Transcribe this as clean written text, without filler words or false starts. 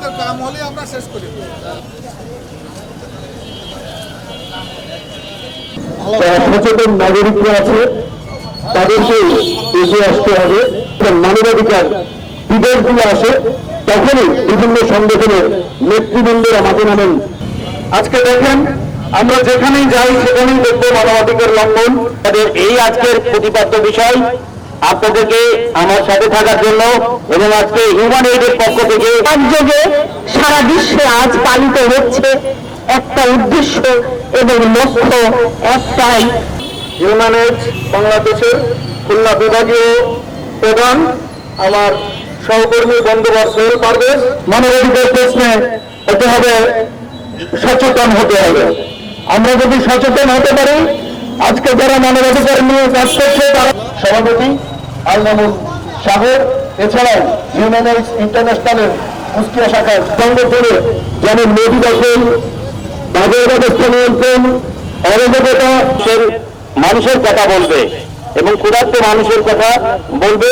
আমাদের কাম হলে আমরা শেষ করি। যারা সচেতন নাগরিকরা আছে তাদেরকে এগিয়ে আসতে হবে। মানবাধিকার বিদেশগুলো আসে তখনই বিভিন্ন সংগঠনের নেতৃবৃন্দরা মাঠে নামেন। আজকে দেখেন আমরা যেখানেই যাই সেখানেই দেখবো মানবাধিকার লঙ্ঘন। এই আজকের প্রতিপাদ্য বিষয় আপনাদেরকে আমার সাথে থাকার জন্য এবং আজকে হিউম্যান রাইটের পক্ষ থেকে একযোগে সারা বিশ্বে আজ পালিত হচ্ছে একটা উদ্দেশ্য এবং লক্ষ্য একটাই। হিউম্যান রাইটস বাংলাদেশের খুলনা বিভাগীয় প্রধান আমার সহকর্মী বন্ধুবর সোহেল পারভেজ, মানবাধিকার প্রশ্নে হতে হবে সচেতন হতে হবে। আমরা যদি সচেতন হতে পারি, আজকে যারা মানবাধিকার নিয়ে কাজ করছে তারা সভাপতি আলমামুল সাগর, এছাড়াও হিউম্যান রাইটস ইন্টারন্যাশনালের কুষ্টিয়া শাখার সংগঠনের যেমন নদী দখল, বাজার ব্যবস্থা নিয়ন্ত্রণ, অরাজকতা, মানুষের কথা বলবে এবং ক্ষুধার্ত মানুষের কথা বলবে।